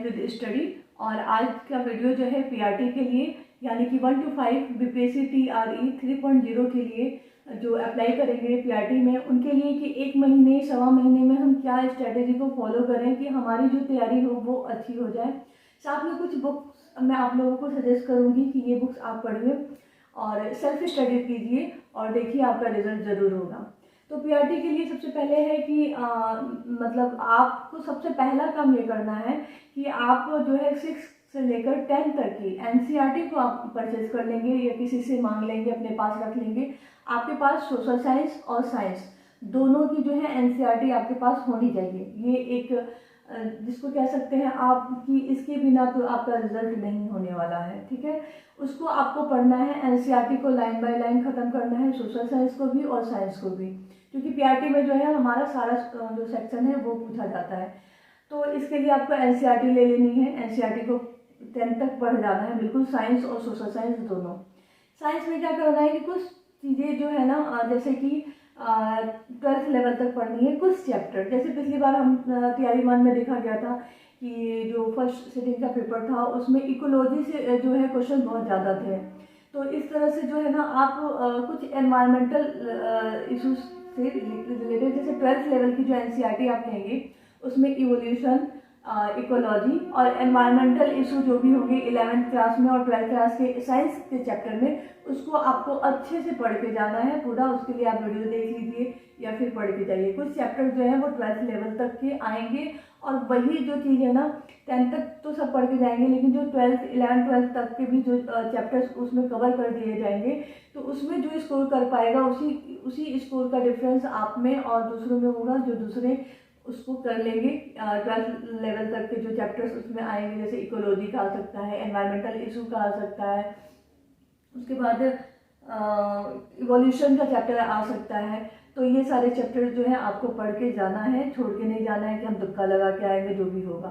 With study. और आज का वीडियो जो है पीआरटी के लिए यानी कि 1 to 5 बीपीएससी टीआरई 3.0 के लिए जो अप्लाई करेंगे पीआरटी में, उनके लिए कि एक महीने सवा महीने में हम क्या स्ट्रेटेजी को फॉलो करें कि हमारी जो तैयारी हो वो अच्छी हो जाए। साथ में कुछ बुक्स मैं आप लोगों को सजेस्ट करूँगी कि ये बुक्स आप पढ़िए और सेल्फ स्टडी कीजिए और देखिए आपका रिजल्ट ज़रूर होगा। तो पीआरटी के लिए सबसे पहले है कि मतलब आपको सबसे पहला काम ये करना है कि आप जो है 6 से लेकर 10 तक की एनसीईआरटी को आप परचेज कर लेंगे या किसी से मांग लेंगे, अपने पास रख लेंगे। आपके पास सोशल साइंस और साइंस दोनों की जो है एनसीईआरटी आपके पास होनी चाहिए। ये एक जिसको कह सकते हैं आप कि इसके बिना तो आपका रिजल्ट नहीं होने वाला है, ठीक है। उसको आपको पढ़ना है, एनसीईआरटी को लाइन बाय लाइन ख़त्म करना है, सोशल साइंस को भी और साइंस को भी, क्योंकि पीआरटी में जो है हमारा सारा जो सेक्शन है वो पूछा जाता है। तो इसके लिए आपको एनसीईआरटी ले लेनी है, एनसीईआरटी को 10 तक पढ़ जाना है बिल्कुल, साइंस और सोशल साइंस दोनों। साइंस में क्या करना है कि कुछ चीज़ें जो है ना जैसे कि 12th लेवल तक पढ़नी है, कुछ चैप्टर। जैसे पिछली बार हम तैयारी 1 में देखा गया था कि जो फर्स्ट सिटिंग का पेपर था उसमें इकोलॉजी से जो है क्वेश्चन बहुत ज़्यादा थे। तो इस तरह से जो है ना आप कुछ एनवायरमेंटल इशूज से रिलेटेड, जैसे 12th लेवल की जो एनसीईआरटी आप लेंगे उसमें इवोल्यूशन, इकोलॉजी और एनवायरमेंटल इशू जो भी होंगे 11th क्लास में और 12th क्लास के साइंस के चैप्टर में, उसको आपको अच्छे से पढ़ के जाना है पूरा। उसके लिए आप वीडियो देख लीजिए या फिर पढ़ के जाइए। कुछ चैप्टर जो है वो 12th लेवल तक के आएंगे और वही जो चीज़ है ना 10th तक तो सब पढ़ के जाएंगे, लेकिन जो 12th 11th 12th तक के भी जो चैप्टर्स उसमें कवर कर दिए जाएंगे, तो उसमें जो स्कोर कर पाएगा उसी स्कोर का डिफरेंस आप में और दूसरों में होगा, जो दूसरे उसको कर लेंगे। 12th लेवल तक के जो चैप्टर्स उसमें आएंगे, जैसे इकोलॉजी का आ सकता है, एनवायरमेंटल इशू का आ सकता है, उसके बाद इवोल्यूशन का चैप्टर आ सकता है। तो ये सारे चैप्टर जो है आपको पढ़ के जाना है, छोड़ के नहीं जाना है कि हम तुक्का लगा के आएंगे जो भी होगा।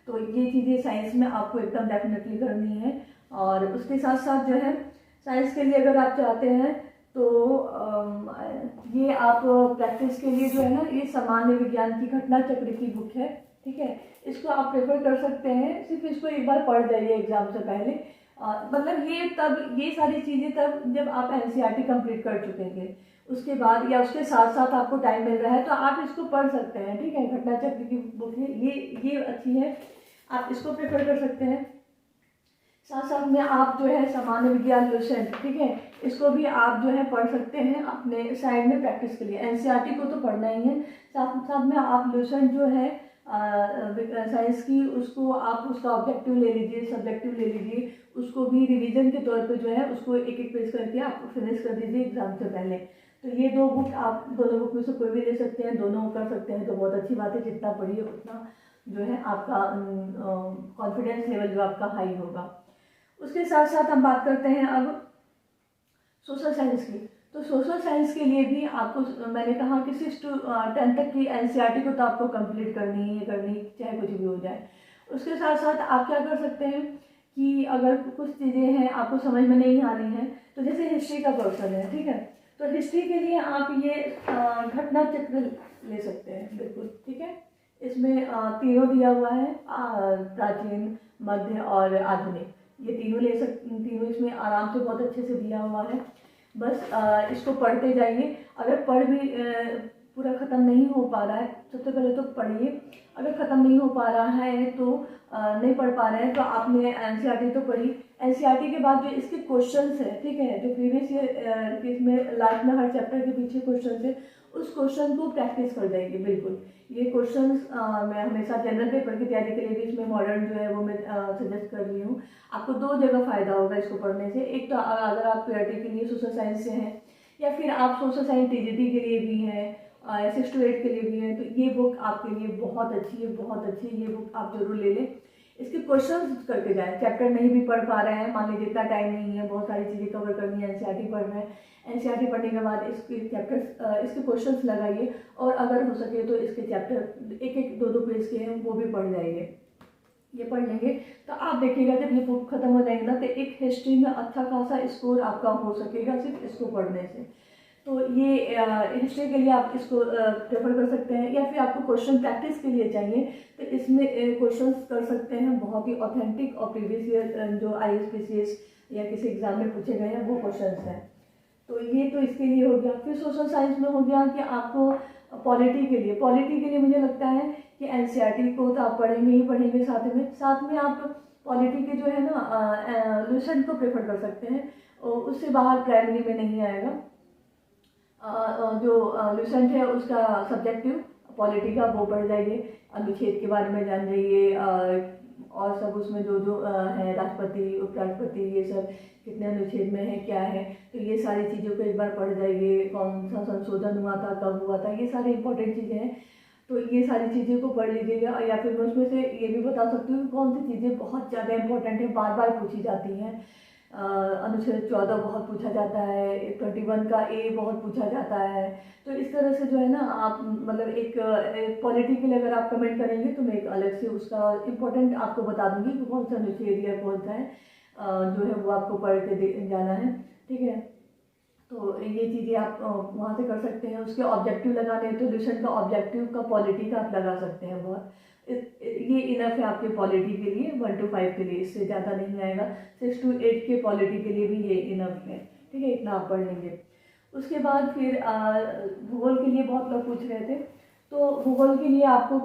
तो ये चीज़ें साइंस में आपको एकदम डेफिनेटली करनी है। और उसके साथ साथ जो है साइंस के लिए अगर आप चाहते हैं तो ये आप प्रैक्टिस के लिए जो है ना, ये सामान्य विज्ञान की घटना चक्र की बुक है, ठीक है। इसको आप प्रेफर कर सकते हैं, सिर्फ इसको एक बार पढ़ जाइए एग्जाम से पहले। मतलब ये सारी चीज़ें तब जब आप एनसीईआरटी कंप्लीट कर चुकेंगे, उसके बाद या उसके साथ साथ आपको टाइम मिल रहा है तो आप इसको पढ़ सकते हैं, ठीक है। घटना चक्र की बुक है ये अच्छी है, आप इसको प्रेफर कर सकते हैं। साथ साथ में आप जो है सामान्य विज्ञान लुसेंट, ठीक है, इसको भी आप जो है पढ़ सकते हैं अपने साइड में प्रैक्टिस के लिए। एनसीईआरटी को तो पढ़ना ही है, साथ साथ में आप लुसेंट जो है साइंस की, उसको आप उसका ऑब्जेक्टिव ले लीजिए, सब्जेक्टिव ले लीजिए, उसको भी रिवीजन के तौर पे जो है उसको एक एक पेज करके आप फिनिश कर दीजिए एग्जाम से पहले। तो ये दो बुक आप दोनों बुक में से कोई भी ले सकते हैं, दोनों कर सकते हैं तो बहुत अच्छी बात है। जितना पढ़िए उतना जो है आपका कॉन्फिडेंस लेवल जो आपका हाई होगा। उसके साथ साथ हम बात करते हैं अब सोशल साइंस की। तो सोशल साइंस के लिए भी आपको मैंने कहा कि 6 to 10 तक की एनसीईआरटी को तो आपको कंप्लीट करनी ही करनी, चाहे कुछ भी हो जाए। उसके साथ साथ आप क्या कर सकते हैं कि अगर कुछ चीज़ें हैं आपको समझ में नहीं आ रही हैं, तो जैसे हिस्ट्री का क्वेश्चन है, ठीक है, तो हिस्ट्री के लिए आप ये घटना चक्र ले सकते हैं, बिल्कुल ठीक है। इसमें तीनों दिया हुआ है, प्राचीन, मध्य और आधुनिक, ये तीनों इसमें आराम से बहुत अच्छे से दिया हुआ है। बस इसको पढ़ते जाइए। अगर पढ़ भी पूरा ख़त्म नहीं हो पा रहा है, सबसे पहले तो पढ़िए। अगर ख़त्म नहीं हो पा रहा है तो नहीं पढ़ पा रहे हैं तो आपने एनसीईआरटी तो पढ़ी, एनसीईआरटी के बाद जो इसके क्वेश्चंस है, ठीक है, जो प्रीवियस ईयर के इसमें लास्ट में हर चैप्टर के पीछे क्वेश्चन है, उस क्वेश्चन को प्रैक्टिस कर जाएंगे बिल्कुल। ये क्वेश्चंस मैं हमेशा जनरल पेपर की तैयारी के लिए भी इसमें मॉडर्न जो है वो मैं सजेस्ट कर रही हूँ। आपको 2 जगह फ़ायदा होगा इसको पढ़ने से। एक तो अगर आप पीआरटी के लिए सोशल साइंस से हैं या फिर आप सोशल साइंस टीजीटी के लिए भी हैं, 6 to 8 के लिए भी हैं, तो ये बुक आपके लिए बहुत अच्छी है, बहुत अच्छी। ये बुक आप जरूर ले लें, इसके क्वेश्चंस करके जाएं। चैप्टर नहीं भी पढ़ पा रहे हैं, मान लीजिए इतना टाइम नहीं है, बहुत सारी चीज़ें कवर करनी है, एनसीईआरटी पढ़ रहे हैं, एनसीईआरटी पढ़ने के बाद इसके चैप्टर्स इसके क्वेश्चंस लगाइए और अगर हो सके तो इसके चैप्टर एक एक 2 पेज के हैं वो भी पढ़ जाइए। ये पढ़ लेंगे तो आप देखिएगा जब ये बुक खत्म हो जाएगी ना, तो एक हिस्ट्री में अच्छा खासा स्कोर आपका हो सकेगा सिर्फ इसको पढ़ने से। तो ये हिस्ट्री के लिए आप इसको प्रेफर कर सकते हैं, या फिर आपको क्वेश्चन प्रैक्टिस के लिए चाहिए तो इसमें क्वेश्चंस कर सकते हैं बहुत ही ऑथेंटिक और प्रीवियस ईयर जो IAS या किसी एग्जाम में पूछे गए हैं वो क्वेश्चंस हैं। तो ये तो इसके लिए हो गया। फिर सोशल साइंस में हो गया कि आपको पॉलिटी के लिए मुझे लगता है कि NCERT को तो आप पढ़ेंगे ही पढ़ेंगे, साथ में आप पॉलिटी के जो है ना लुसेंट को प्रेफर कर सकते हैं, उससे बाहर प्राइमरी में नहीं आएगा। जो लुसेंट है उसका सब्जेक्टिव पॉलिटी का वो पढ़ जाइए, अनुच्छेद के बारे में जान जाइए, और सब उसमें जो जो है राष्ट्रपति उपराष्ट्रपति ये सब कितने अनुच्छेद में है क्या है, तो ये सारी चीज़ों को एक बार पढ़ जाइए। कौन सा संशोधन हुआ था, कब हुआ था, ये सारी इंपॉर्टेंट चीज़ें हैं, तो ये सारी चीज़ों को पढ़ लीजिएगा। या फिर मैं उसमें से ये भी बता सकती हूँ कौन सी चीज़ें बहुत ज़्यादा इंपॉर्टेंट है, बार बार पूछी जाती हैं। अनुच्छेद 14 बहुत पूछा जाता है, 21 का A बहुत पूछा जाता है। तो इस तरह से जो है ना आप मतलब एक पॉलिटी के लिए अगर आप कमेंट करेंगे तो मैं एक अलग से उसका इम्पोर्टेंट आपको बता दूंगी कि कौन सा अनुच्छेद या कौन सा है जो है वो आपको पढ़ के जाना है, ठीक है। तो ये चीज़ें आप वहाँ से कर सकते हैं। उसके ऑब्जेक्टिव लगाने हैं तो लुसेंट का ऑब्जेक्टिव का पॉलिटी का आप लगा सकते हैं बहुत, ये इनफ है आपके पॉलिटी के लिए 1 to 5 के लिए, इससे ज़्यादा नहीं आएगा। 6 to 8 के पॉलिटी के लिए भी ये इनफ है, ठीक है, इतना आप पढ़ लेंगे। उसके बाद फिर भूगोल के लिए बहुत लोग पूछ रहे थे, तो भूगोल के लिए आपको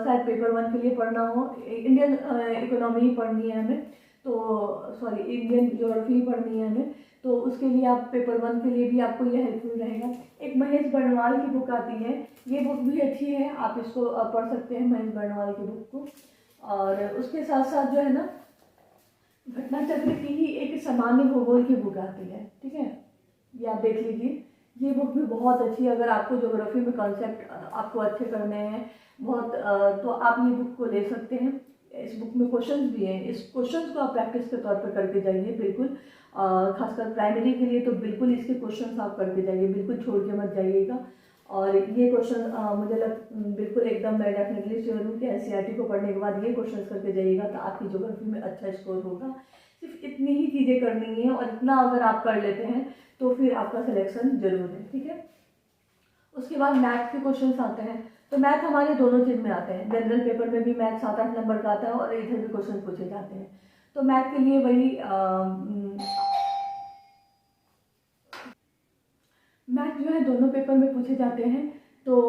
शायद पेपर 1 के लिए पढ़ना हो, इंडियन इकोनॉमी पढ़नी है हमें, तो सॉरी इंडियन ज्योग्राफी पढ़नी है हमें, तो उसके लिए आप पेपर 1 के लिए भी आपको ये हेल्पफुल रहेगा। एक महेश बर्णवाल की बुक आती है, ये बुक भी अच्छी है, आप इसको पढ़ सकते हैं महेश बर्णवाल की बुक को। और उसके साथ साथ जो है ना घटना चक्र की ही एक सामान्य भूगोल की बुक आती है, ठीक है, ये आप देख लीजिए। ये बुक भी बहुत अच्छी है, अगर आपको ज्योग्राफी में कॉन्सेप्ट आपको अच्छे करने हैं बहुत तो आप ये बुक को ले सकते हैं। इस बुक में क्वेश्चंस भी हैं, इस क्वेश्चंस को आप प्रैक्टिस के तौर पर करके जाइए बिल्कुल, खासकर प्राइमरी के लिए तो बिल्कुल इसके क्वेश्चंस आप करके जाइए, बिल्कुल छोड़ के मत जाइएगा। और ये क्वेश्चन मुझे बिल्कुल एकदम मैं डेफिनेटली श्योर हूँ कि NCERT को पढ़ने के बाद ये क्वेश्चन करके जाइएगा तो आपकी ज्योग्राफी में अच्छा स्कोर होगा। सिर्फ इतनी ही चीज़ें करनी है और इतना अगर आप कर लेते हैं तो फिर आपका सिलेक्शन जरूर है, ठीक है। उसके बाद मैथ के क्वेश्चन आते हैं, तो मैथ हमारे दोनों चीज़ में आते हैं, जनरल पेपर में भी मैथ 7-8 नंबर का आता है और इधर भी क्वेश्चन पूछे जाते हैं। तो मैथ के लिए वही मैथ जो है दोनों पेपर में पूछे जाते हैं, तो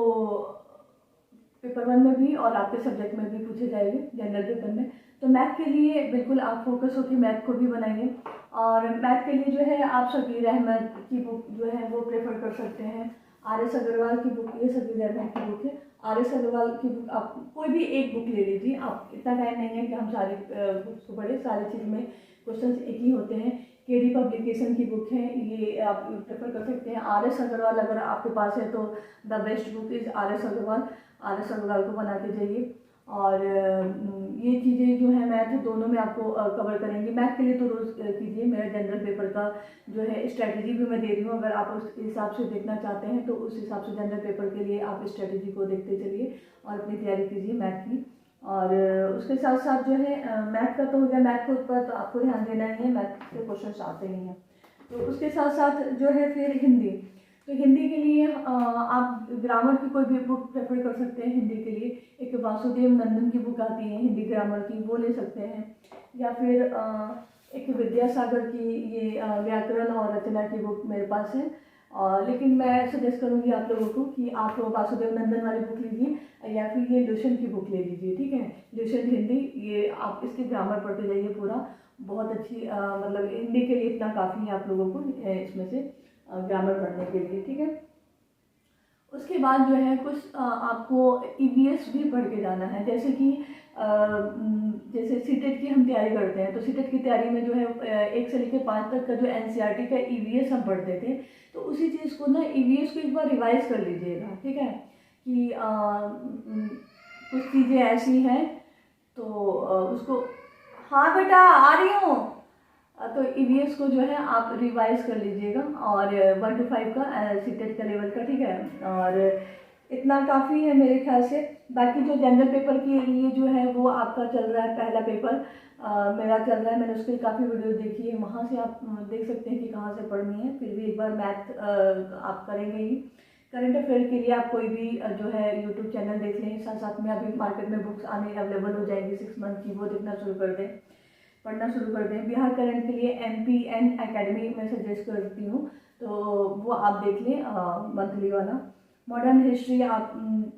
पेपर 1 में भी और आपके सब्जेक्ट में भी पूछे जाएंगे जनरल पेपर में। तो मैथ के लिए बिल्कुल आप फोकस होकर मैथ को भी बनाइए। और मैथ के लिए जो है आप शकीर अहमद की बुक जो है वो प्रेफर कर सकते हैं, RS अग्रवाल की बुक, ये शकीर अहमद की बुक है, RS अग्रवाल की बुक आप कोई भी एक बुक ले लीजिए। आप इतना टाइम नहीं है कि हम सारी बुक्स को पढ़ें, सारी चीज़ में क्वेश्चन एक ही होते हैं। KD पब्लिकेशन की बुक है, ये आप प्रेफर कर सकते हैं। RS अग्रवाल अगर आपके पास है तो the best book is RS Agarwal, RS Agarwal को बना के जाइए। और ये चीज़ें जो है मैथ दोनों में आपको कवर करेंगी। मैथ के लिए तो रोज़ कीजिए, मेरा जनरल पेपर का जो है स्ट्रैटेजी भी मैं दे रही हूँ, अगर आप उस हिसाब से देखना चाहते हैं तो उस हिसाब से जनरल पेपर के लिए आप स्ट्रैटेजी को देखते चलिए और अपनी तैयारी कीजिए मैथ की। और उसके साथ साथ जो है मैथ का तो हो गया, मैथ के ऊपर तो आपको ध्यान देना ही है, मैथ के क्वेश्चन आते ही हैं। तो उसके साथ साथ जो है फिर हिंदी, तो हिंदी के लिए आप ग्रामर की कोई भी बुक प्रेफर कर सकते हैं हिंदी के लिए। एक वासुदेव नंदन की बुक आती है हिंदी ग्रामर की, वो ले सकते हैं। या फिर एक विद्यासागर की ये व्याकरण और रचना की बुक मेरे पास है, लेकिन मैं सजेस्ट करूँगी आप लोगों को कि आप वासुदेव नंदन वाली बुक लीजिए या फिर ये लुसेंट की बुक ले लीजिए, ठीक है। लुसेंट हिंदी, ये आप इसके ग्रामर पढ़ते जाइए पूरा, बहुत अच्छी मतलब हिंदी के लिए इतना काफ़ी है आप लोगों को इसमें से ग्रामर पढ़ने के लिए, ठीक है। उसके बाद जो है कुछ आपको EVS भी पढ़ के जाना है, जैसे कि जैसे सीटेट की हम तैयारी करते हैं, तो सीटेट की तैयारी में जो है 1 से लेकर 5 तक का जो NCERT का EVS हम पढ़ते थे, तो उसी चीज़ को ना EVS को एक बार रिवाइज कर लीजिएगा, ठीक है। कि कुछ चीज़ें ऐसी हैं तो उसको, हाँ बेटा आ रही हूँ, तो EVS को जो है आप रिवाइज कर लीजिएगा और 1 to 5 का सीटेट का लेवल का, ठीक है। और इतना काफ़ी है मेरे ख्याल से। बाकी जो जनरल पेपर के लिए जो है वो आपका चल रहा है, पहला पेपर मेरा चल रहा है। मैंने उसकी काफ़ी वीडियो देखी है, वहाँ से आप देख सकते हैं कि कहाँ से पढ़नी है। फिर भी एक बार मैथ आप करेंगे ही। करंट अफेयर के लिए आप कोई भी जो है यूट्यूब चैनल देख लें, साथ साथ में अभी मार्केट में बुक्स आने अवेलेबल हो जाएंगी 6 मंथ की, वो देखना शुरू कर दें, पढ़ना शुरू कर दें। बिहार करंट के लिए MPN एकेडमी मैं सजेस्ट करती हूँ, तो वो आप देख लें मंथली वाला। मॉडर्न हिस्ट्री आप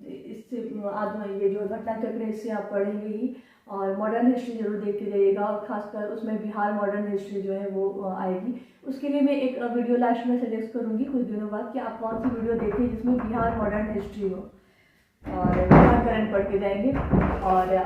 इससे आज ये जो घटना चक्र है इससे आप पढ़ेंगे ही, और मॉडर्न हिस्ट्री जरूर देख के जाइएगा, और खासकर उसमें बिहार मॉडर्न हिस्ट्री जो है वो आएगी। उसके लिए मैं एक वीडियो लास्ट में सजेस्ट करूँगी कुछ दिनों बाद कि आप कौन सी वीडियो देखें जिसमें बिहार मॉडर्न हिस्ट्री हो, और बिहार करंट पढ़ के जाएंगे। और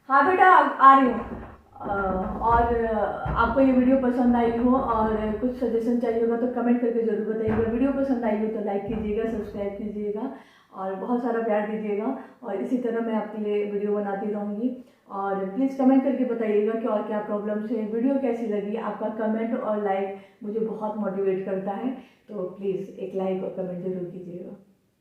हाँ बेटा आ रही हूँ। और आपको ये वीडियो पसंद आई हो और कुछ सजेशन चाहिए होगा तो कमेंट करके ज़रूर बताइएगा। वीडियो पसंद आई हो तो लाइक कीजिएगा, सब्सक्राइब कीजिएगा और बहुत सारा प्यार दीजिएगा। और इसी तरह मैं आपके लिए वीडियो बनाती रहूँगी। और प्लीज़ कमेंट करके बताइएगा कि और क्या प्रॉब्लम्स है, वीडियो कैसी लगी। आपका कमेंट और लाइक मुझे बहुत मोटिवेट करता है, तो प्लीज़ एक लाइक और कमेंट ज़रूर कीजिएगा।